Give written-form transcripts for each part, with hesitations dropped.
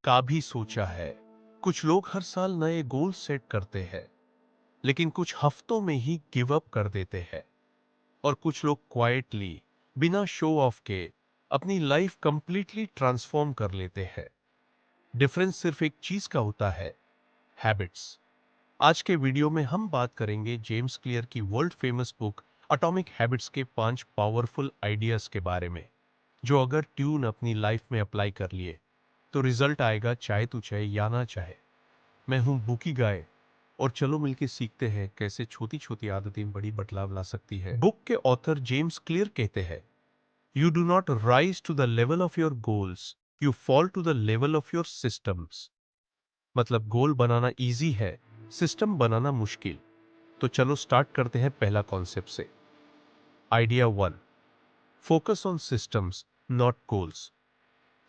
का भी सोचा है? कुछ लोग हर साल नए गोल सेट करते हैं, लेकिन कुछ हफ्तों में ही गिव अप कर देते हैं। और कुछ लोग क्वाइटली, बिना शो ऑफ के, अपनी लाइफ कंप्लीटली ट्रांसफॉर्म कर लेते हैं। डिफरेंस सिर्फ एक चीज का होता है, हैबिट्स। आज के वीडियो में हम बात करेंगे जेम्स क्लियर की world famous book atomic habits के 5 पावरफुल आइडियाज के बारे में, जो अगर ट्यून अपनी लाइफ में अप्लाई कर लिए तो रिजल्ट आएगा, चाहे तू चाहे या ना चाहे। मैं हूं बुकी गाय, और चलो मिलके सीखते हैं कैसे छोटी छोटी आदतें बड़ी बदलाव ला सकती है। बुक के ऑथर जेम्स क्लियर कहते हैं, you do not rise to the level of your goals, you fall to the level of your systems. मतलब गोल बनाना इजी है, सिस्टम बनाना मुश्किल। तो चलो स्टार्ट करते हैं पहला कॉन्सेप्ट से। Idea 1, focus on systems not goals.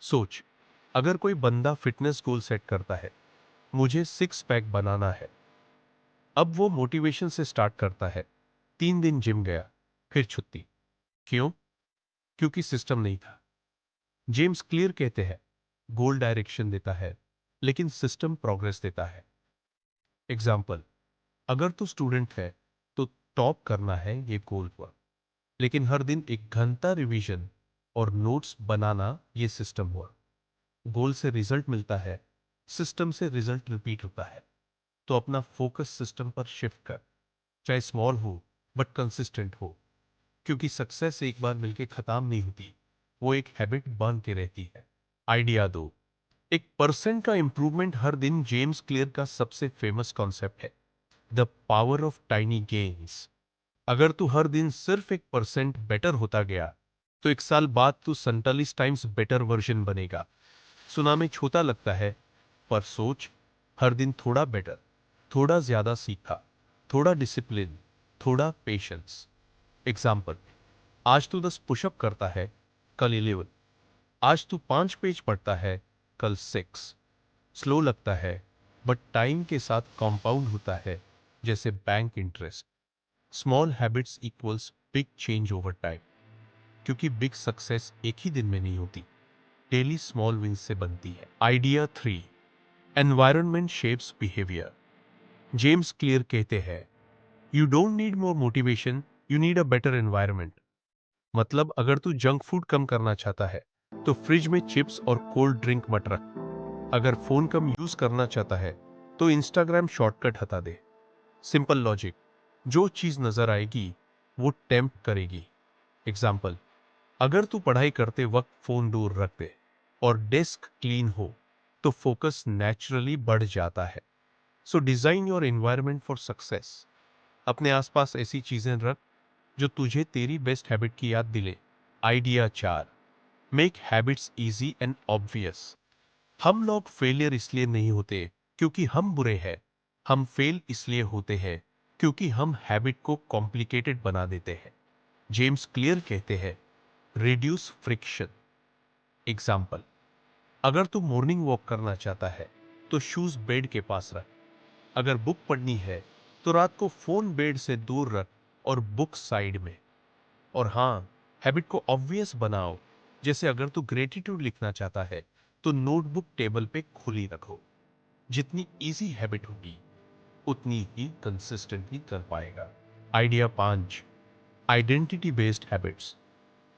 सोच, अगर कोई बंदा फिटनेस गोल सेट करता है, मुझे 6 पैक बनाना है। अब वो मोटिवेशन से स्टार्ट करता है, 3 दिन जिम गया, फिर छुट्टी। क्यों? क्योंकि सिस्टम नहीं था। जेम्स क्लियर कहते हैं, गोल डायरेक्शन देता है, लेकिन सिस्टम प्रोग्रेस देता है। एग्जाम्पल, अगर तू स्टूडेंट है तो टॉप करना है, ये गोल हुआ। लेकिन हर दिन 1 घंटा रिवीजन और नोट्स बनाना, ये सिस्टम हुआ। गोल से रिजल्ट मिलता है, सिस्टम से रिजल्ट रिपीट होता है। तो अपना फोकस सिस्टम पर शिफ्ट कर, चाहे स्मॉल हो बट कंसिस्टेंट हो, क्योंकि सक्सेस एक बार मिलके खत्म नहीं होती, वो एक हैबिट बन के रहती है। आइडिया 2, 1% का इंप्रूवमेंट हर दिन। जेम्स क्लियर का सबसे फेमस कॉन्सेप्ट है the power of tiny gains. अगर तू हर दिन सिर्फ 1% बेटर होता गया, तो 1 साल बाद तू 47 टाइम्स बेटर वर्जन बनेगा। सुना में छोटा लगता है, पर सोच, हर दिन थोड़ा बेटर, थोड़ा ज्यादा सीखा, थोड़ा डिसिप्लिन, थोड़ा पेशेंस। एग्जाम्पल, आज तू 10 पुशअप करता है, कल 11। आज तू 5 पेज पढ़ता है, कल 6। स्लो लगता है, बट टाइम के साथ कंपाउंड होता है, जैसे bank interest. Small habits equals big change over time, क्योंकि बिग सक्सेस एक ही दिन में नहीं होती, डेली स्मॉल विंस से बनती है। Idea 3, environment shapes behaviour. James Clear कहते हैं, you don't need more motivation, you need a better environment. मतलब अगर तू जंक फूड कम करना चाहता है, तो फ्रिज में चिप्स और कोल्ड ड्रिंक मत रख। अगर फोन कम यूज करना चाहता है, तो इंस्टाग्राम शॉर्टकट हटा दे। सिंपल लॉजिक, जो चीज नजर आएगी वो टेम्प्ट करेगी। एग्जाम्पल, अगर तू पढ़ाई करते वक्त फोन दूर रख दे और डेस्क क्लीन हो, तो फोकस नेचुरली बढ़ जाता है। So design your environment for success. अपने आसपास ऐसी चीजें रख जो तुझे तेरी बेस्ट हैबिट की याद दिले। Idea 4, make habits easy and obvious. हम लोग फेलियर इसलिए नहीं होते क्योंकि हम बुरे हैं, हम फेल इसलिए होते हैं क्योंकि हम हैबिट को कॉम्प्लिकेटेड बना देते हैं। जेम्स क्लियर कहते हैं, रिड्यूस फ्रिक्शन। एग्जाम्पल, अगर तू मॉर्निंग वॉक करना चाहता है, तो शूज बेड के पास रख। अगर बुक पढ़नी है, तो रात को फोन बेड से दूर रख और बुक साइड में। और हाँ, हैबिट को ऑब्वियस बनाओ। जैसे अगर तू ग्रेटिट्यूड लिखना चाहता है, तो नोटबुक टेबल पे खुली रखो। जितनी इजी हैबिट होगी, उतनी ही कंसिस्टेंटली कर पाएगा। Idea 5, identity based habits.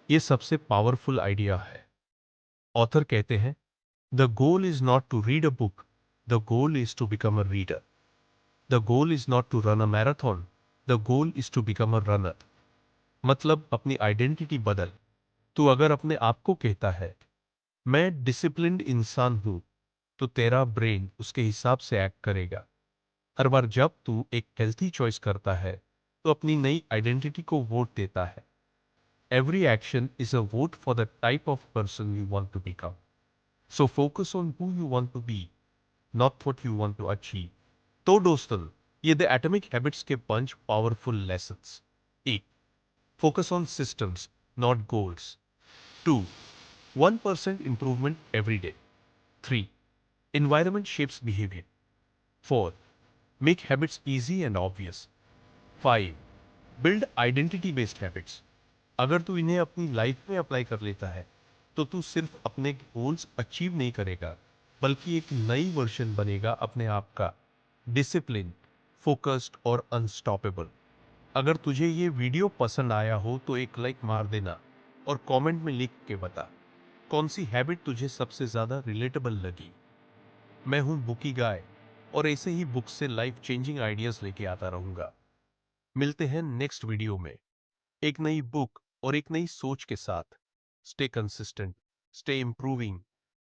ये सबसे पावरफुल आइडिया है। ऑथर कहते हैं, the goal is not to read a book, the goal is to become a reader. The goal is not to run a marathon, the goal is to become a runner. मतलब अपनी identity बदल। तू अगर अपने आप को कहता है, मैं डिसिप्लिन्ड इंसान हूं, तो तेरा ब्रेन उसके हिसाब से एक्ट करेगा। हर बार जब तू एक हेल्थी चॉइस करता है, तो अपनी नई आइडेंटिटी को वोट देता है। Every action is a vote for the type of person you want to become. So focus on who you want to be, not what you want to achieve. तो दोस्तों, ये द एटॉमिक हैबिट्स के 5 powerful lessons. 1, focus on systems not goals. 2, 1% improvement every day. 3, environment shapes behavior. 4, make habits easy and obvious. 5, build identity based habits. अगर तू इन्हें अपनी life में apply कर लेता है, तो तू सिर्फ अपने गोल्स अचीव नहीं करेगा, बल्कि एक नई वर्जन बनेगा अपने आप का, डिसिप्लिन, फोकस्ड और अनस्टॉपेबल। अगर तुझे ये वीडियो पसंद आया हो तो एक लाइक मार देना और कमेंट में लिख के बता कौन सी हैबिट तुझे सबसे ज्यादा रिलेटेबल लगी। मैं हूं बुकी गाय और ऐसे ही बुक से लाइफ चेंजिंग आइडियाज लेके आता रहूंगा। मिलते हैं नेक्स्ट वीडियो में एक नई बुक और एक नई सोच के साथ। Stay consistent, stay improving